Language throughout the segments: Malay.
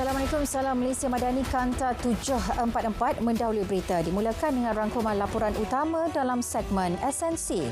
Assalamualaikum, salam Malaysia Madani Kanta 744 mendahului berita. Dimulakan dengan rangkuman laporan utama dalam segmen SNC.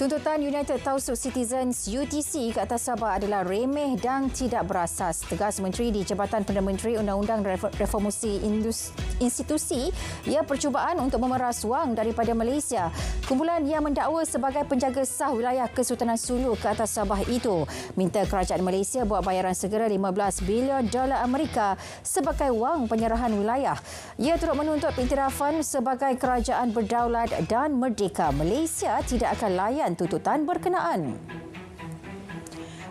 Tuntutan United Tausug Citizens UTC ke atas Sabah adalah remeh dan tidak berasas, tegas Menteri di Jabatan Perdana Menteri Undang-Undang Reformasi Institusi. Ia percubaan untuk memeras wang daripada Malaysia. Kumpulan yang mendakwa sebagai penjaga sah wilayah Kesultanan Sulu ke atas Sabah itu minta kerajaan Malaysia buat bayaran segera 15 bilion dolar Amerika sebagai wang penyerahan wilayah. Ia turut menuntut pengiktirafan sebagai kerajaan berdaulat dan merdeka. Malaysia tidak akan layan tuntutan berkenaan.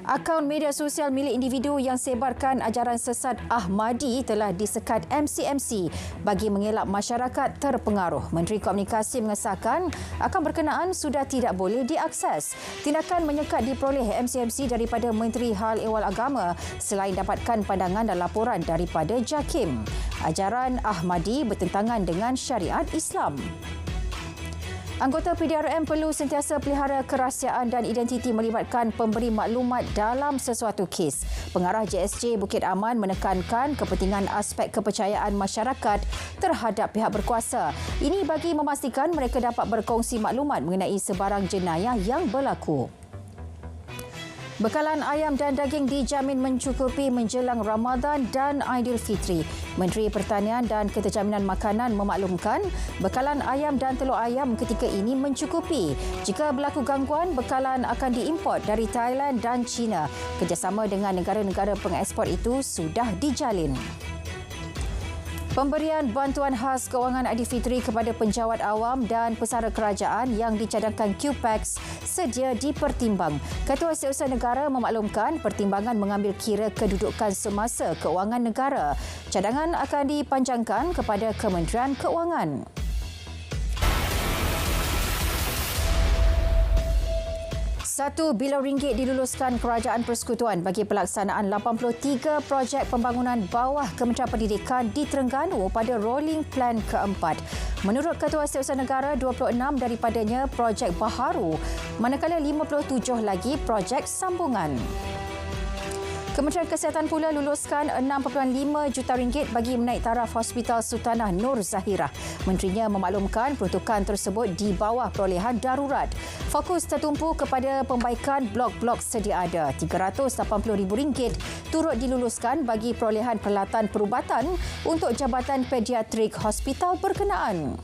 Akaun media sosial milik individu yang sebarkan ajaran sesat Ahmadi telah disekat MCMC bagi mengelak masyarakat terpengaruh. Menteri Komunikasi mengesahkan akaun berkenaan sudah tidak boleh diakses. Tindakan menyekat diperoleh MCMC daripada Menteri Hal Ehwal Agama selain dapatkan pandangan dan laporan daripada JAKIM. Ajaran Ahmadi bertentangan dengan syariat Islam. Anggota PDRM perlu sentiasa pelihara kerahsiaan dan identiti melibatkan pemberi maklumat dalam sesuatu kes. Pengarah JSJ Bukit Aman menekankan kepentingan aspek kepercayaan masyarakat terhadap pihak berkuasa. Ini bagi memastikan mereka dapat berkongsi maklumat mengenai sebarang jenayah yang berlaku. Bekalan ayam dan daging dijamin mencukupi menjelang Ramadan dan Aidilfitri. Menteri Pertanian dan Keterjaminan Makanan memaklumkan bekalan ayam dan telur ayam ketika ini mencukupi. Jika berlaku gangguan, bekalan akan diimport dari Thailand dan China. Kerjasama dengan negara-negara pengeksport itu sudah dijalin. Pemberian bantuan khas kewangan Aidilfitri kepada penjawat awam dan pesara kerajaan yang dicadangkan QPAX sedia dipertimbang. Ketua Setiausaha Negara memaklumkan pertimbangan mengambil kira kedudukan semasa kewangan negara. Cadangan akan dipanjangkan kepada Kementerian Keuangan. RM1 bilion diluluskan Kerajaan Persekutuan bagi pelaksanaan 83 projek pembangunan bawah Kementerian Pendidikan di Terengganu pada Rolling Plan keempat. Menurut Ketua Setiausaha Negara, 26 daripadanya projek baharu, manakala 57 lagi projek sambungan. Kementerian Kesihatan pula luluskan RM6.5 juta bagi menaik taraf Hospital Sultanah Nur Zahirah. Menterinya memaklumkan peruntukan tersebut di bawah perolehan darurat. Fokus tertumpu kepada pembaikan blok-blok sedia ada. RM380,000 turut diluluskan bagi perolehan peralatan perubatan untuk Jabatan Pediatrik Hospital berkenaan.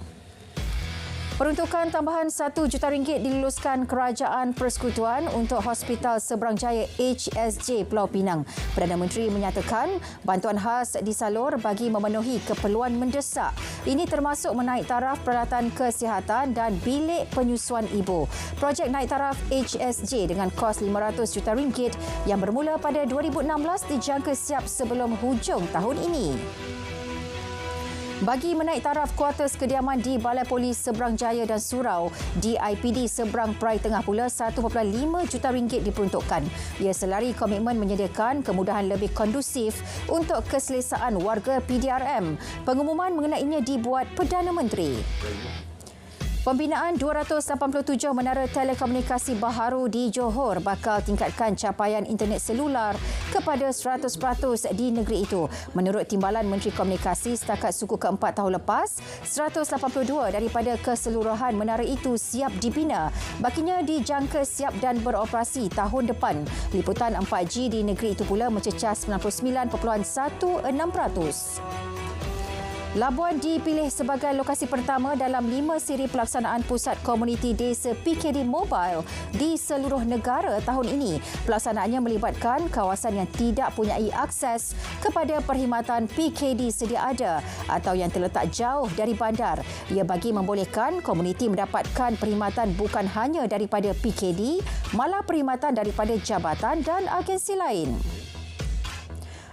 Peruntukan tambahan RM1 juta diluluskan Kerajaan Persekutuan untuk Hospital Seberang Jaya HSJ Pulau Pinang. Perdana Menteri menyatakan bantuan khas disalur bagi memenuhi keperluan mendesak. Ini termasuk menaik taraf peralatan kesihatan dan bilik penyusuan ibu. Projek naik taraf HSJ dengan kos RM500 juta yang bermula pada 2016 dijangka siap sebelum hujung tahun ini. Bagi menaik taraf kuartus kediaman di Balai Polis Seberang Jaya dan Surau, DIPD Seberang Perai Tengah pula RM1.5 juta diperuntukkan. Ia selari komitmen menyediakan kemudahan lebih kondusif untuk keselesaan warga PDRM. Pengumuman mengenainya dibuat Perdana Menteri. Pembinaan 287 menara telekomunikasi baharu di Johor bakal tingkatkan capaian internet selular kepada 100% di negeri itu. Menurut Timbalan Menteri Komunikasi, setakat suku keempat tahun lepas, 182 daripada keseluruhan menara itu siap dibina. Bakinya dijangka siap dan beroperasi tahun depan. Liputan 4G di negeri itu pula mencecah 99.16%. Labuan dipilih sebagai lokasi pertama dalam 5 siri pelaksanaan Pusat Komuniti Desa PKD Mobile di seluruh negara tahun ini. Pelaksanaannya melibatkan kawasan yang tidak punyai akses kepada perkhidmatan PKD sedia ada atau yang terletak jauh dari bandar. Ia bagi membolehkan komuniti mendapatkan perkhidmatan bukan hanya daripada PKD, malah perkhidmatan daripada jabatan dan agensi lain.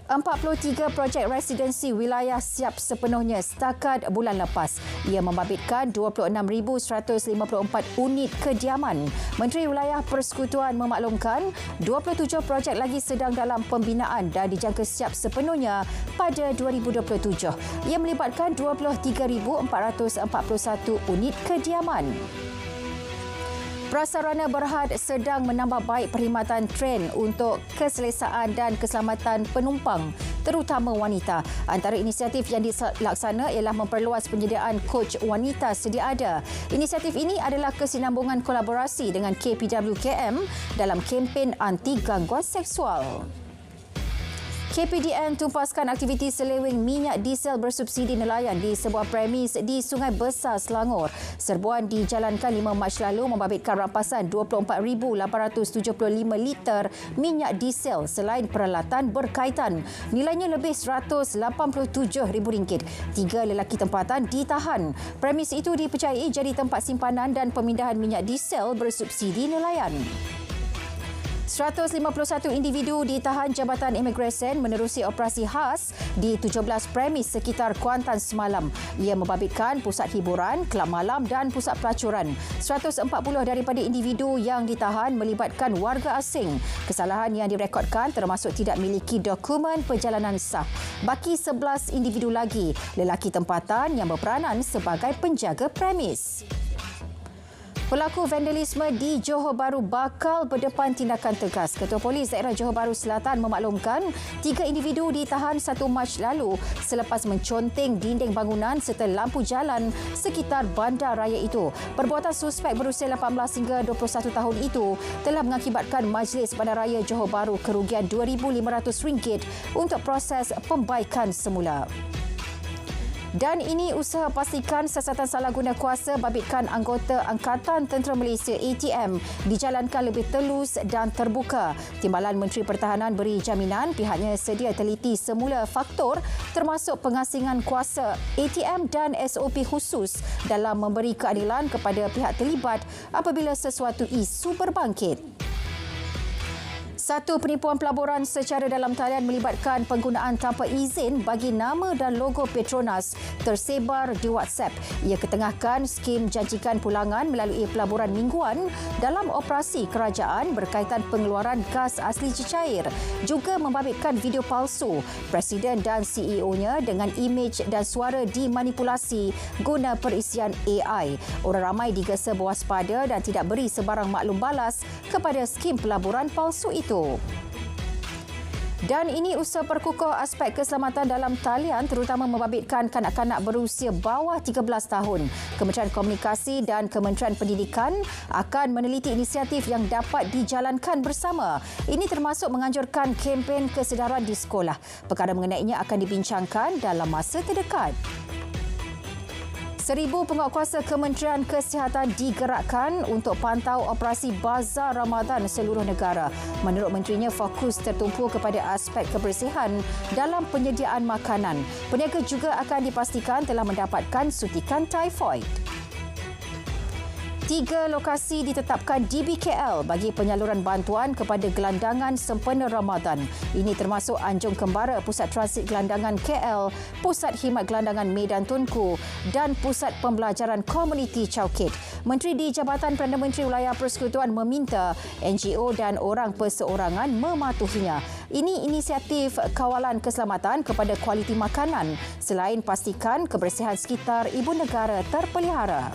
43 projek residensi wilayah siap sepenuhnya setakat bulan lepas. Ia membabitkan 26,154 unit kediaman. Menteri Wilayah Persekutuan memaklumkan 27 projek lagi sedang dalam pembinaan dan dijangka siap sepenuhnya pada 2027. Ia melibatkan 23,441 unit kediaman. Prasarana Berhad sedang menambah baik perkhidmatan tren untuk keselesaan dan keselamatan penumpang, terutama wanita. Antara inisiatif yang dilaksana ialah memperluas penyediaan coach wanita sedia ada. Inisiatif ini adalah kesinambungan kolaborasi dengan KPWKM dalam kempen anti gangguan seksual. KPDN tumpaskan aktiviti seleweng minyak diesel bersubsidi nelayan di sebuah premis di Sungai Besar, Selangor. Serbuan dijalankan 5 Mac lalu membabitkan rampasan 24,875 liter minyak diesel selain peralatan berkaitan. Nilainya lebih RM187,000. 3 lelaki tempatan ditahan. Premis itu dipercayai jadi tempat simpanan dan pemindahan minyak diesel bersubsidi nelayan. 151 individu ditahan Jabatan Imigresen menerusi operasi khas di 17 premis sekitar Kuantan semalam. Ia membabitkan pusat hiburan, kelab malam dan pusat pelacuran. 140 daripada individu yang ditahan melibatkan warga asing. Kesalahan yang direkodkan termasuk tidak memiliki dokumen perjalanan sah. Baki 11 individu lagi lelaki tempatan yang berperanan sebagai penjaga premis. Pelaku vandalisme di Johor Bahru bakal berdepan tindakan tegas. Ketua Polis Daerah Johor Bahru Selatan memaklumkan 3 individu ditahan 1 Mac lalu selepas menconteng dinding bangunan serta lampu jalan sekitar bandar raya itu. Perbuatan suspek berusia 18 hingga 21 tahun itu telah mengakibatkan Majlis Bandaraya Johor Bahru kerugian RM2,500 untuk proses pembaikan semula. Dan ini usaha pastikan siasatan salah guna kuasa babitkan anggota Angkatan Tentera Malaysia ATM dijalankan lebih telus dan terbuka. Timbalan Menteri Pertahanan beri jaminan pihaknya sedia teliti semula faktor termasuk pengasingan kuasa ATM dan SOP khusus dalam memberi keadilan kepada pihak terlibat apabila sesuatu isu berbangkit. Satu penipuan pelaburan secara dalam talian melibatkan penggunaan tanpa izin bagi nama dan logo Petronas tersebar di WhatsApp. Ia ketengahkan skim janjikan pulangan melalui pelaburan mingguan dalam operasi kerajaan berkaitan pengeluaran gas asli cecair. Juga membabitkan video palsu Presiden dan CEO-nya dengan imej dan suara dimanipulasi guna perisian AI. Orang ramai digesa berwaspada dan tidak beri sebarang maklum balas kepada skim pelaburan palsu itu. Dan ini usaha perkukuh aspek keselamatan dalam talian terutama membabitkan kanak-kanak berusia bawah 13 tahun. Kementerian Komunikasi dan Kementerian Pendidikan akan meneliti inisiatif yang dapat dijalankan bersama. Ini termasuk menganjurkan kempen kesedaran di sekolah. Perkara mengenainya akan dibincangkan dalam masa terdekat. 1,000 penguatkuasa Kementerian Kesihatan digerakkan untuk pantau operasi Bazar Ramadan seluruh negara. Menurut menterinya, fokus tertumpu kepada aspek kebersihan dalam penyediaan makanan. Peniaga juga akan dipastikan telah mendapatkan suntikan typhoid. 3 lokasi ditetapkan DBKL bagi penyaluran bantuan kepada gelandangan sempena Ramadan. Ini termasuk Anjung Kembara, Pusat Transit Gelandangan KL, Pusat Khidmat Gelandangan Medan Tunku dan Pusat Pembelajaran Komuniti Chowkit. Menteri di Jabatan Perdana Menteri Wilayah Persekutuan meminta NGO dan orang perseorangan mematuhinya. Ini inisiatif kawalan keselamatan kepada kualiti makanan selain pastikan kebersihan sekitar ibu negara terpelihara.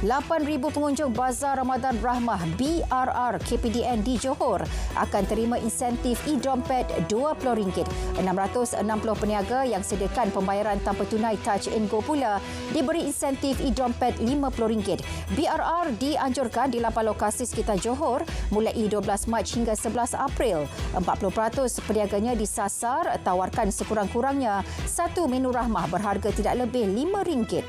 8,000 pengunjung Bazar Ramadan Rahmah BRR KPDN di Johor akan terima insentif e-dompet RM20. 660 peniaga yang sediakan pembayaran tanpa tunai Touch and Go pula diberi insentif e-dompet RM50. BRR dianjurkan di 8 lokasi sekitar Johor mulai 12 Mac hingga 11 April. 40% peniaganya disasar tawarkan sekurang-kurangnya satu menu rahmah berharga tidak lebih RM5.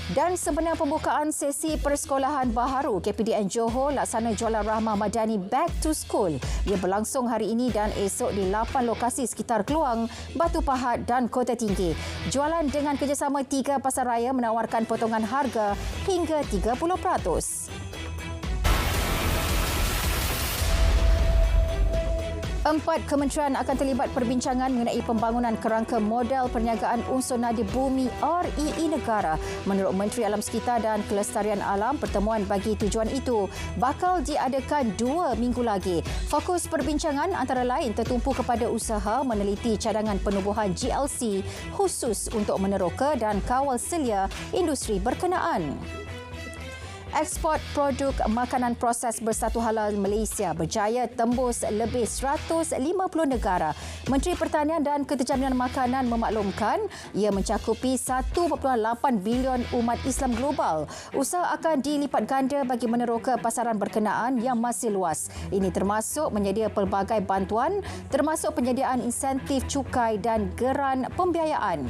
Dan sempena pembukaan sesi persekolahan baharu, KPDN Johor laksana jualan rahmah madani Back to School. Ia berlangsung hari ini dan esok di 8 lokasi sekitar Keluang, Batu Pahat dan Kota Tinggi. Jualan dengan kerjasama 3 pasaraya menawarkan potongan harga hingga 30%. 4 kementerian akan terlibat perbincangan mengenai pembangunan kerangka model perniagaan unsur nadi bumi REE negara. Menurut Menteri Alam Sekitar dan Kelestarian Alam, pertemuan bagi tujuan itu bakal diadakan 2 minggu lagi. Fokus perbincangan antara lain tertumpu kepada usaha meneliti cadangan penubuhan GLC khusus untuk meneroka dan kawal selia industri berkenaan. Ekspor produk makanan proses bersatu halal Malaysia berjaya tembus lebih 150 negara. Menteri Pertanian dan Keterjaminan Makanan memaklumkan ia mencakupi 1.8 bilion umat Islam global. Usaha akan dilipat ganda bagi meneroka pasaran berkenaan yang masih luas. Ini termasuk menyedia pelbagai bantuan, termasuk penyediaan insentif cukai dan geran pembiayaan.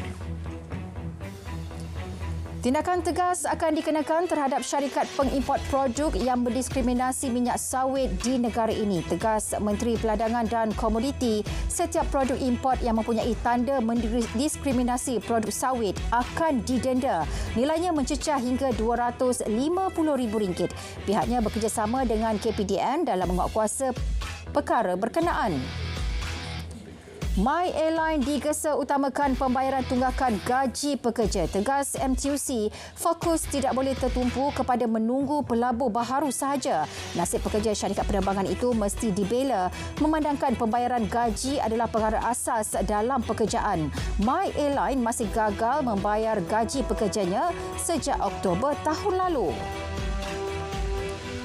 Tindakan tegas akan dikenakan terhadap syarikat pengimport produk yang berdiskriminasi minyak sawit di negara ini. Tegas Menteri Peladangan dan Komoditi, setiap produk import yang mempunyai tanda mendiskriminasi produk sawit akan didenda. Nilainya mencecah hingga RM250,000. Pihaknya bekerjasama dengan KPDN dalam menguatkuasa perkara berkenaan. My Airline digesa utamakan pembayaran tunggakan gaji pekerja. Tegas MTUC, fokus tidak boleh tertumpu kepada menunggu pelabur baharu sahaja. Nasib pekerja syarikat penerbangan itu mesti dibela, memandangkan pembayaran gaji adalah perkara asas dalam pekerjaan. My Airline masih gagal membayar gaji pekerjanya sejak Oktober tahun lalu.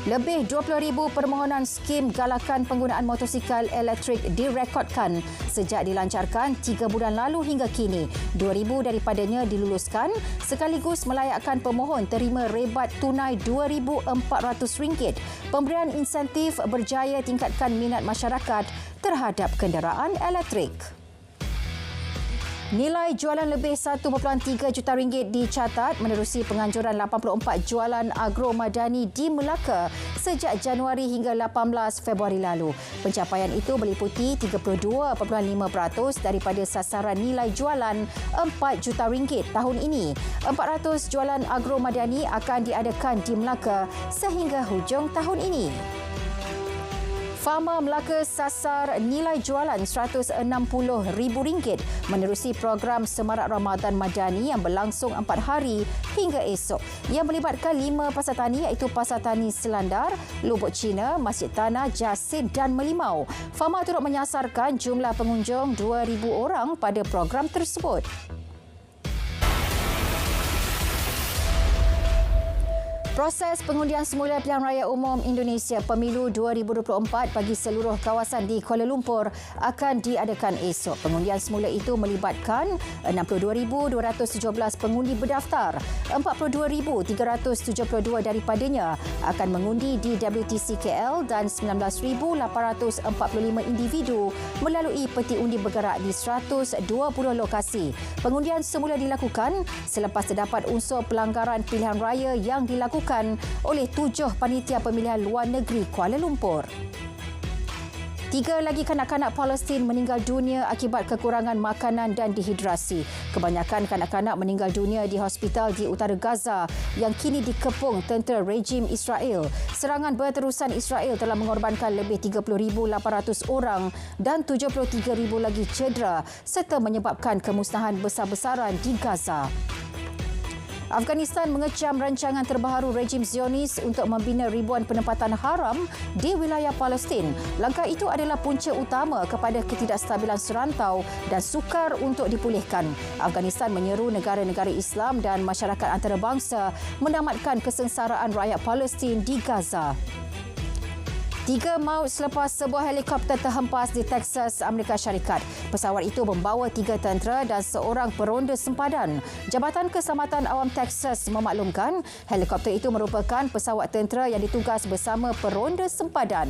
Lebih 20,000 permohonan skim galakan penggunaan motosikal elektrik direkodkan sejak dilancarkan 3 bulan lalu hingga kini. 2,000 daripadanya diluluskan sekaligus melayakkan pemohon terima rebat tunai RM2,400. Pemberian insentif berjaya tingkatkan minat masyarakat terhadap kenderaan elektrik. Nilai jualan lebih 1.3 juta ringgit dicatat menerusi penganjuran 84 jualan agro madani di Melaka sejak Januari hingga 18 Februari lalu. Pencapaian itu meliputi 32.5% daripada sasaran nilai jualan 4 juta ringgit tahun ini. 400 jualan agro madani akan diadakan di Melaka sehingga hujung tahun ini. Farma Melaka sasar nilai jualan RM160,000 menerusi program Semarak Ramadan Madani yang berlangsung 4 hari hingga esok. Yang melibatkan 5 pasar tani iaitu Pasar Tani Selandar, Lubuk Cina, Masjid Tanah, Jasin dan Melimau. Farma turut menyasarkan jumlah pengunjung 2,000 orang pada program tersebut. Proses pengundian semula Pilihan Raya Umum Indonesia Pemilu 2024 bagi seluruh kawasan di Kuala Lumpur akan diadakan esok. Pengundian semula itu melibatkan 62,217 pengundi berdaftar. 42,372 daripadanya akan mengundi di WTC KL dan 19,845 individu melalui peti undi bergerak di 120 lokasi. Pengundian semula dilakukan selepas terdapat unsur pelanggaran pilihan raya yang dilakukan oleh 7 panitia pemilihan luar negeri Kuala Lumpur. 3 lagi kanak-kanak Palestin meninggal dunia akibat kekurangan makanan dan dehidrasi. Kebanyakan kanak-kanak meninggal dunia di hospital di utara Gaza yang kini dikepung tentera rejim Israel. Serangan berterusan Israel telah mengorbankan lebih 30,800 orang dan 73,000 lagi cedera serta menyebabkan kemusnahan besar-besaran di Gaza. Afghanistan mengecam rancangan terbaru rejim Zionis untuk membina ribuan penempatan haram di wilayah Palestin. Langkah itu adalah punca utama kepada ketidakstabilan serantau dan sukar untuk dipulihkan. Afghanistan menyeru negara-negara Islam dan masyarakat antarabangsa menamatkan kesengsaraan rakyat Palestin di Gaza. 3 maut selepas sebuah helikopter terhempas di Texas, Amerika Syarikat. Pesawat itu membawa 3 tentera dan seorang peronda sempadan. Jabatan Keselamatan Awam Texas memaklumkan helikopter itu merupakan pesawat tentera yang ditugas bersama peronda sempadan.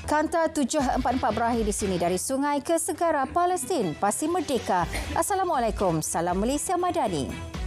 Kanta 744 berakhir di sini. Dari sungai ke segara Palestin, pasti merdeka. Assalamualaikum, salam Malaysia Madani.